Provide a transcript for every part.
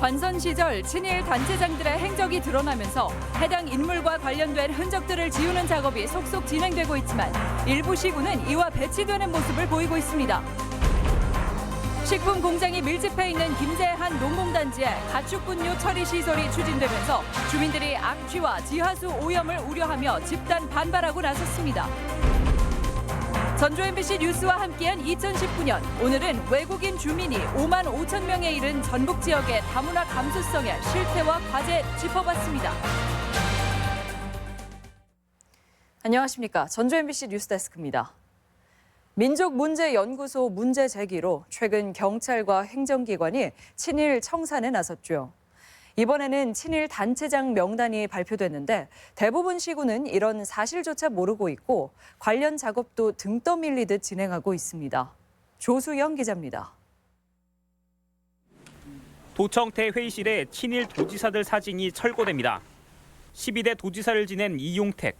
관선 시절 친일 단체장들의 행적이 드러나면서 해당 인물과 관련된 흔적들을 지우는 작업이 속속 진행되고 있지만 일부 시군은 이와 배치되는 모습을 보이고 있습니다. 식품 공장이 밀집해 있는 김제한 농공단지에 가축 분뇨 처리 시설이 추진되면서 주민들이 악취와 지하수 오염을 우려하며 집단 반발하고 나섰습니다. 전주 MBC 뉴스와 함께한 2019년, 오늘은 외국인 주민이 5만 5천 명에 이른 전북 지역의 다문화 감수성의 실태와 과제 짚어봤습니다. 안녕하십니까. 전주 MBC 뉴스데스크입니다. 민족문제연구소 문제 제기로 최근 경찰과 행정기관이 친일 청산에 나섰죠. 이번에는 친일 단체장 명단이 발표됐는데 대부분 시군은 이런 사실조차 모르고 있고 관련 작업도 등 떠밀리듯 진행하고 있습니다. 조수영 기자입니다. 도청태 회의실에 친일 도지사들 사진이 철거됩니다. 12대 도지사를 지낸 이용택.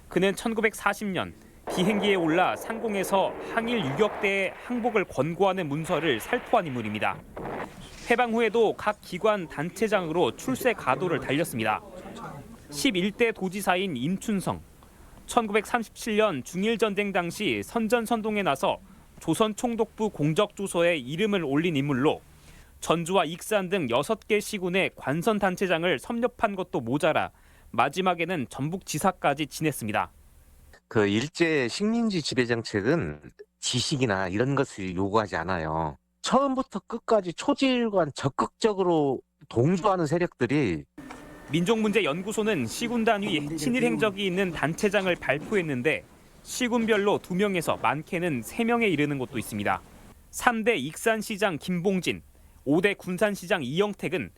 그는 1940년 비행기에 올라 상공에서 항일 유격대의 항복을 권고하는 문서를 살포한 인물입니다. 해방 후에도 각 기관 단체장으로 출세 가도를 달렸습니다. 11대 도지사인 임춘성, 1937년 중일전쟁 당시 선전선동에 나서 조선총독부 공적조서에 이름을 올린 인물로 전주와 익산 등 6개 시군의 관선 단체장을 섭렵한 것도 모자라 마지막에는 전북지사까지 지냈습니다. 그 일제 식민지 지배 정책은 지식이나 이런 것을 요구하지 않아요. 처음부터 끝까지 초지일관 적극적으로 동조하는 세력들이 민족문제연구소는 시군 단위 친일 행적이 있는 단체장을 발표했는데 시군별로 2명에서 많게는 3명에 이르는 곳도 있습니다. 3대 익산시장 김봉진, 5대 군산시장 이영택은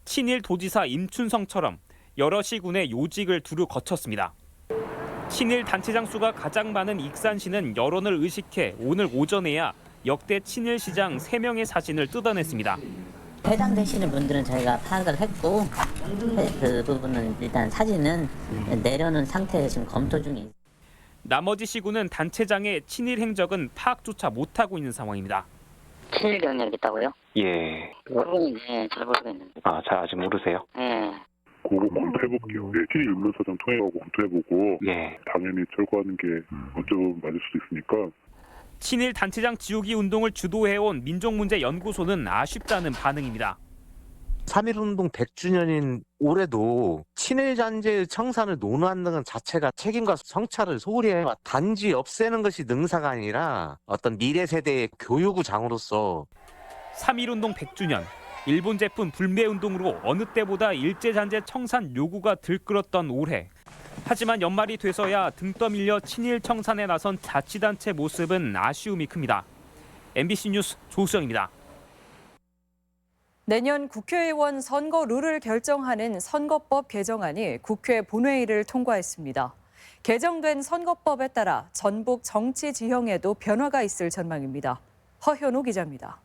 친일 도지사 임춘성처럼 여러 시군의 요직을 두루 거쳤습니다. 친일 단체장 수가 가장 많은 익산시는 여론을 의식해 오늘 오전에야 역대 친일 시장 3명의 사진을 뜯어냈습니다. 해당되시는 분들은 저희가 파악을 했고 그 부분은 일단 사진은 내려놓은 상태에서 지금 검토 중에. 나머지 시군은 단체장의 친일 행적은 파악조차 못하고 있는 상황입니다. 친일 경력이 있다고요? 예. 그건 잘 모르겠는데. 잘 아직 모르세요? 예. 그거 검토해볼게요. 친일 윤문서장 통해가고 검토해보고 예. 당연히 철거하는 게 어쩌면 맞을 수도 있으니까. 친일 단체장 지우기 운동을 주도해온 민족문제연구소는 아쉽다는 반응입니다. 3.1운동 100주년인 올해도 친일 잔재의 청산을 논의하는 것 자체가 책임과 성찰을 소홀히 해와 단지 없애는 것이 능사가 아니라 어떤 미래 세대의 교육의 장으로서 3.1운동 100주년, 일본 제품 불매운동으로 어느 때보다 일제잔재 청산 요구가 들끓었던 올해. 하지만 연말이 돼서야 등 떠밀려 친일 청산에 나선 자치단체 모습은 아쉬움이 큽니다. MBC 뉴스 조수영입니다. 내년 국회의원 선거 룰을 결정하는 선거법 개정안이 국회 본회의를 통과했습니다. 개정된 선거법에 따라 전북 정치 지형에도 변화가 있을 전망입니다. 허현우 기자입니다.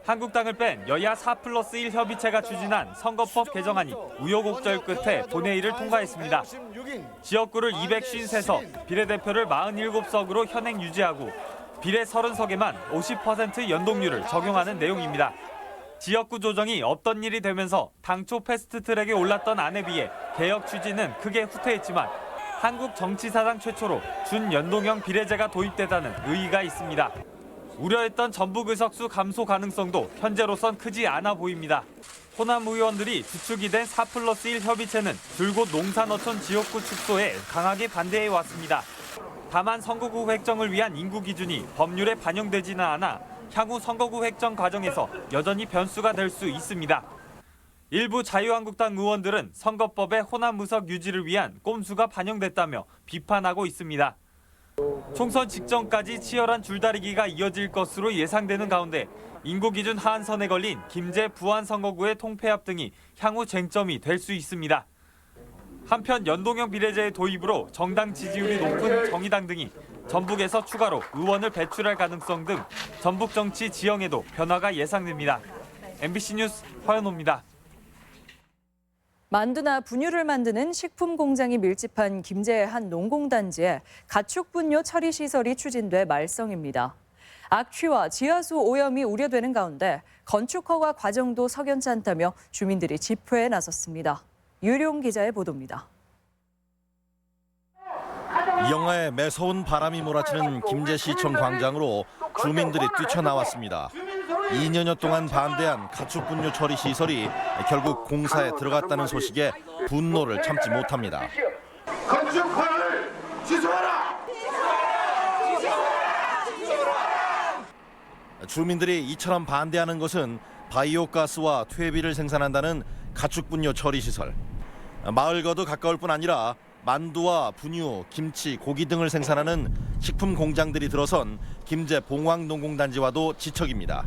한국당을 뺀 여야 4+1 협의체가 추진한 선거법 개정안이 우여곡절 끝에 본회의를 통과했습니다. 지역구를 253석, 비례대표를 47석으로 현행 유지하고 비례 30석에만 50% 연동률을 적용하는 내용입니다. 지역구 조정이 없던 일이 되면서 당초 패스트트랙에 올랐던 안에 비해 개혁 취지는 크게 후퇴했지만 한국 정치사상 최초로 준연동형 비례제가 도입되다는 의의가 있습니다. 우려했던 전북 의석수 감소 가능성도 현재로선 크지 않아 보입니다. 호남 의원들이 주축이 된 4+1 협의체는 줄곧 농산어촌 지역구 축소에 강하게 반대해 왔습니다. 다만 선거구 획정을 위한 인구 기준이 법률에 반영되지는 않아 향후 선거구 획정 과정에서 여전히 변수가 될 수 있습니다. 일부 자유한국당 의원들은 선거법의 호남 의석 유지를 위한 꼼수가 반영됐다며 비판하고 있습니다. 총선 직전까지 치열한 줄다리기가 이어질 것으로 예상되는 가운데 인구 기준 하한선에 걸린 김제 부안 선거구의 통폐합 등이 향후 쟁점이 될 수 있습니다. 한편 연동형 비례제의 도입으로 정당 지지율이 높은 정의당 등이 전북에서 추가로 의원을 배출할 가능성 등 전북 정치 지형에도 변화가 예상됩니다. MBC 뉴스 허연호입니다. 만두나 분유를 만드는 식품 공장이 밀집한 김제의 한 농공단지에 가축 분뇨 처리 시설이 추진돼 말썽입니다. 악취와 지하수 오염이 우려되는 가운데 건축 허가 과정도 석연치 않다며 주민들이 집회에 나섰습니다. 유룡 기자의 보도입니다. 영하에 매서운 바람이 몰아치는 김제시청 광장으로 주민들이 뛰쳐나왔습니다. 2년여 동안 반대한 가축 분뇨 처리 시설이 결국 공사에 들어갔다는 소식에 분노를 참지 못합니다. 건축 허가를 취소하라! 주민들이 이처럼 반대하는 것은 바이오가스와 퇴비를 생산한다는 가축 분뇨 처리 시설. 마을과도 가까울 뿐 아니라 만두와 분유, 김치, 고기 등을 생산하는 식품 공장들이 들어선 김제 봉황농공단지와도 지척입니다.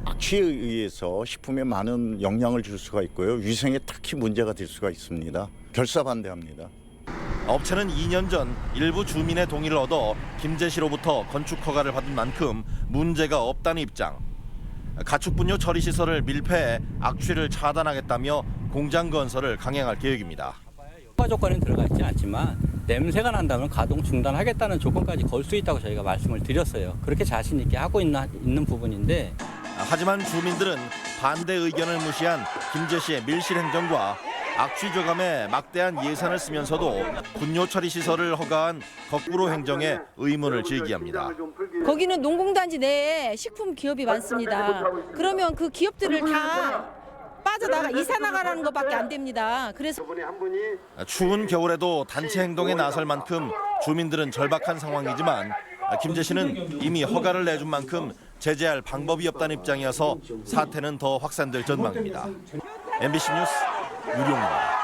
악취에 의해서 식품에 많은 영향을 줄 수가 있고요. 위생에 특히 문제가 될 수가 있습니다. 결사 반대합니다. 업체는 2년 전 일부 주민의 동의를 얻어 김제시로부터 건축 허가를 받은 만큼 문제가 없다는 입장. 가축 분뇨 처리 시설을 밀폐해 악취를 차단하겠다며 공장 건설을 강행할 계획입니다. 허가 조건은 들어가 있지 않지만 냄새가 난다면 가동 중단하겠다는 조건까지 걸 수 있다고 저희가 말씀을 드렸어요. 그렇게 자신 있게 하고 있는 부분인데. 하지만 주민들은 반대 의견을 무시한 김제시의 밀실 행정과 악취 저감에 막대한 예산을 쓰면서도 분뇨 처리 시설을 허가한 거꾸로 행정에 의문을 제기합니다. 거기는 농공단지 내에 식품 기업이 많습니다. 그러면 그 기업들을 다 빠져나가 이사 나가라는 것밖에 안 됩니다. 그래서 추운 겨울에도 단체 행동에 나설 만큼 주민들은 절박한 상황이지만 김제시는 이미 허가를 내준 만큼 제재할 방법이 없다는 입장이어서 사태는 더 확산될 전망입니다. MBC 뉴스 유룡입니다.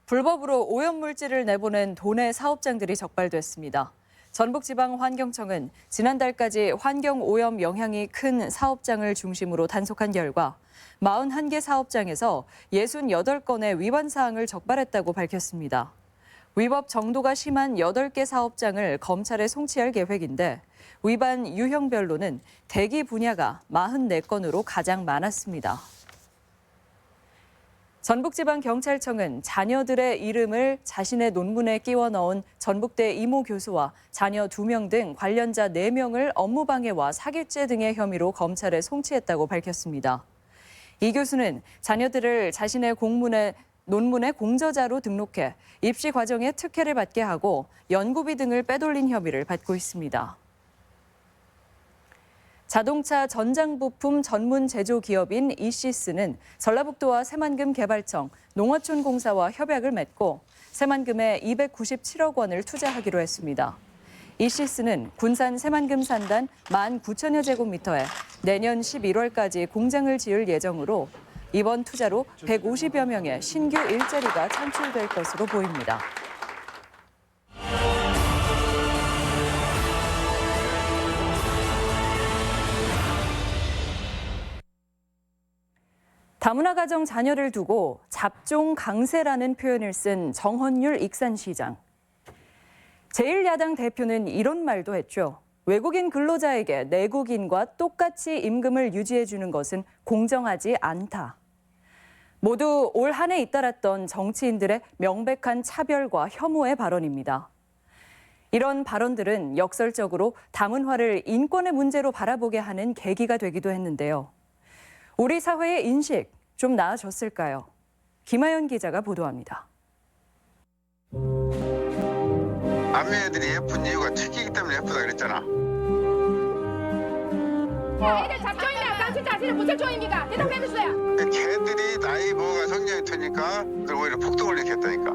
불법으로 오염물질을 내보낸 도내 사업장들이 적발됐습니다. 전북지방환경청은 지난달까지 환경오염 영향이 큰 사업장을 중심으로 단속한 결과 41개 사업장에서 68건의 위반 사항을 적발했다고 밝혔습니다. 위법 정도가 심한 8개 사업장을 검찰에 송치할 계획인데 위반 유형별로는 대기 분야가 44건으로 가장 많았습니다. 전북지방경찰청은 자녀들의 이름을 자신의 논문에 끼워 넣은 전북대 이모 교수와 자녀 2명 등 관련자 4명을 업무방해와 사기죄 등의 혐의로 검찰에 송치했다고 밝혔습니다. 이 교수는 자녀들을 자신의 논문의 공저자로 등록해 입시 과정에 특혜를 받게 하고 연구비 등을 빼돌린 혐의를 받고 있습니다. 자동차 전장부품 전문 제조 기업인 이시스는 전라북도와 새만금 개발청, 농어촌공사와 협약을 맺고 새만금에 297억 원을 투자하기로 했습니다. 이시스는 군산 새만금 산단 19,000여 제곱미터에 내년 11월까지 공장을 지을 예정으로 이번 투자로 150여 명의 신규 일자리가 창출될 것으로 보입니다. 다문화 가정 자녀를 두고 잡종 강세라는 표현을 쓴 정헌율 익산시장. 제1야당 대표는 이런 말도 했죠. 외국인 근로자에게 내국인과 똑같이 임금을 유지해 주는 것은 공정하지 않다. 모두 올 한 해 잇따랐던 정치인들의 명백한 차별과 혐오의 발언입니다. 이런 발언들은 역설적으로 다문화를 인권의 문제로 바라보게 하는 계기가 되기도 했는데요. 우리 사회의 인식 좀 나아졌을까요? 김하연 기자가 보도합니다. 남매애들이 예쁜 이유가 책이기 때문에 예쁘다 그랬잖아. 애들 잡종이냐 당신 자신은 무슨 종입니까? 대답해 주세요. 걔들이 나이 먹어가 성장이 되니까 그걸 오히려 폭동을 일으켰다니까.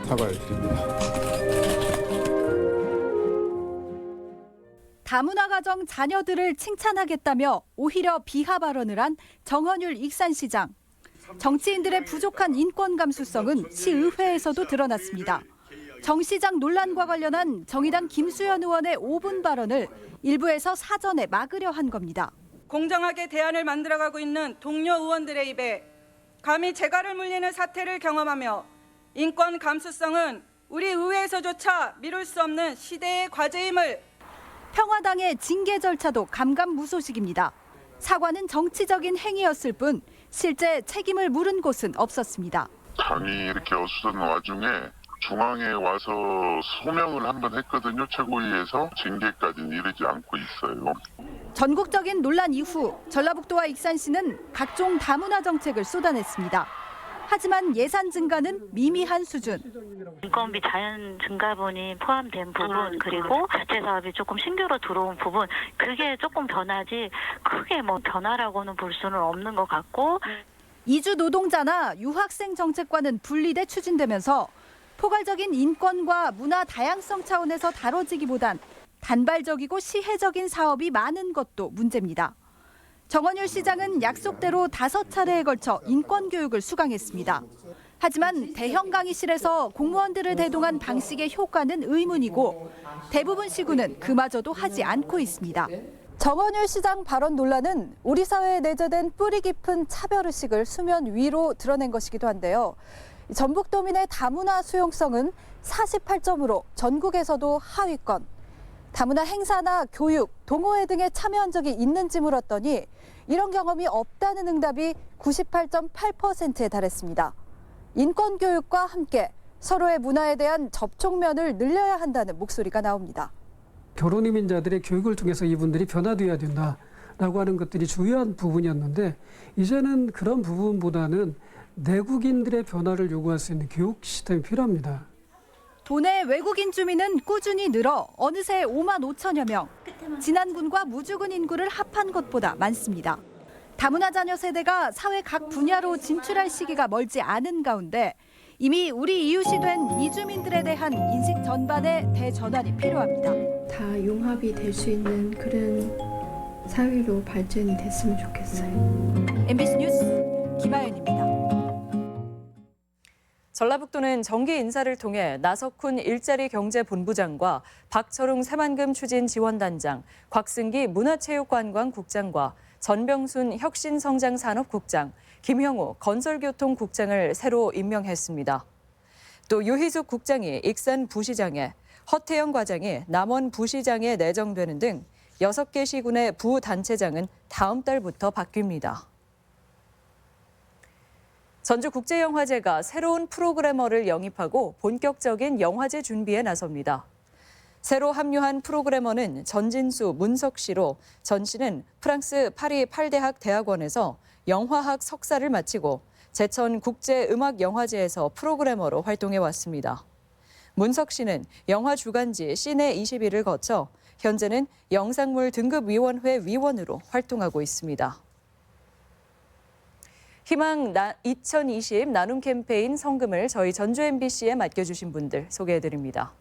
사과를 드립니다. 다문화 가정 자녀들을 칭찬하겠다며 오히려 비하 발언을 한 정헌율 익산시장. 정치인들의 부족한 인권 감수성은 시의회에서도 드러났습니다. 정 시장 논란과 관련한 정의당 김수현 의원의 5분 발언을 일부에서 사전에 막으려 한 겁니다. 공정하게 대안을 만들어가고 있는 동료 의원들의 입에 감히 재갈을 물리는 사태를 경험하며 인권 감수성은 우리 의회에서조차 미룰 수 없는 시대의 과제임을. 평화당의 징계 절차도 감감무소식입니다. 사과는 정치적인 행위였을 뿐 실제 책임을 물은 곳은 없었습니다. 당이 이렇게 어수선한 와중에 중앙에 와서 소명을 한번 했거든요. 최고위에서 징계까지는 이르지 않고 있어요. 전국적인 논란 이후 전라북도와 익산시는 각종 다문화 정책을 쏟아냈습니다. 하지만 예산 증가는 미미한 수준. 인건비 자연 증가분이 포함된 부분 그리고 자체 사업이 조금 신규로 들어온 부분 그게 조금 변하지 크게 뭐 변화라고는 볼 수는 없는 것 같고 이주 노동자나 유학생 정책과는 분리돼 추진되면서 포괄적인 인권과 문화 다양성 차원에서 다뤄지기보단 단발적이고 시혜적인 사업이 많은 것도 문제입니다. 정원율 시장은 약속대로 5차례에 걸쳐 인권 교육을 수강했습니다. 하지만 대형 강의실에서 공무원들을 대동한 방식의 효과는 의문이고 대부분 시군은 그마저도 하지 않고 있습니다. 정원율 시장 발언 논란은 우리 사회에 내재된 뿌리 깊은 차별의식을 수면 위로 드러낸 것이기도 한데요. 전북도민의 다문화 수용성은 48점으로 전국에서도 하위권. 다문화 행사나 교육, 동호회 등에 참여한 적이 있는지 물었더니 이런 경험이 없다는 응답이 98.8%에 달했습니다. 인권 교육과 함께 서로의 문화에 대한 접촉면을 늘려야 한다는 목소리가 나옵니다. 결혼 이민자들의 교육을 통해서 이분들이 변화되어야 된다라고 하는 것들이 중요한 부분이었는데 이제는 그런 부분보다는 내국인들의 변화를 요구할 수 있는 교육 시스템이 필요합니다. 도내 외국인 주민은 꾸준히 늘어 어느새 5만 5천여 명. 진안군과 무주군 인구를 합한 것보다 많습니다. 다문화 자녀 세대가 사회 각 분야로 진출할 시기가 멀지 않은 가운데 이미 우리 이웃이 된 이주민들에 대한 인식 전반의 대전환이 필요합니다. 다 융합이 될 수 있는 그런 사회로 발전이 됐으면 좋겠어요. MBC 뉴스 김아연입니다. 전라북도는 정기 인사를 통해 나석훈 일자리 경제본부장과 박철웅 새만금 추진 지원단장, 곽승기 문화체육관광국장과 전병순 혁신성장산업국장, 김형우 건설교통국장을 새로 임명했습니다. 또 유희숙 국장이 익산 부시장에, 허태영 과장이 남원 부시장에 내정되는 등 6개 시군의 부단체장은 다음 달부터 바뀝니다. 전주국제영화제가 새로운 프로그래머를 영입하고 본격적인 영화제 준비에 나섭니다. 새로 합류한 프로그래머는 전진수, 문석 씨로 전 씨는 프랑스 파리 8대학 대학원에서 영화학 석사를 마치고 제천 국제음악영화제에서 프로그래머로 활동해왔습니다. 문석 씨는 영화 주간지 시내 21을 거쳐 현재는 영상물 등급위원회 위원으로 활동하고 있습니다. 희망 2020 나눔 캠페인 성금을 저희 전주 MBC에 맡겨주신 분들 소개해드립니다.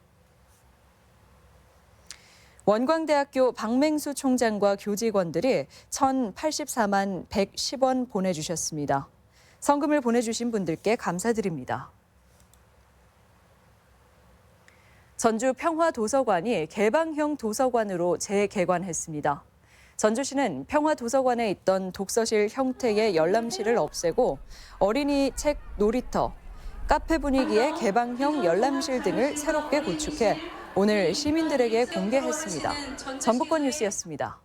원광대학교 박맹수 총장과 교직원들이 1,084만 110원 보내주셨습니다. 성금을 보내주신 분들께 감사드립니다. 전주 평화도서관이 개방형 도서관으로 재개관했습니다. 전주시는 평화도서관에 있던 독서실 형태의 열람실을 없애고 어린이 책 놀이터, 카페 분위기의 개방형 열람실 등을 새롭게 구축해 오늘 시민들에게 공개했습니다. 전북권 뉴스였습니다.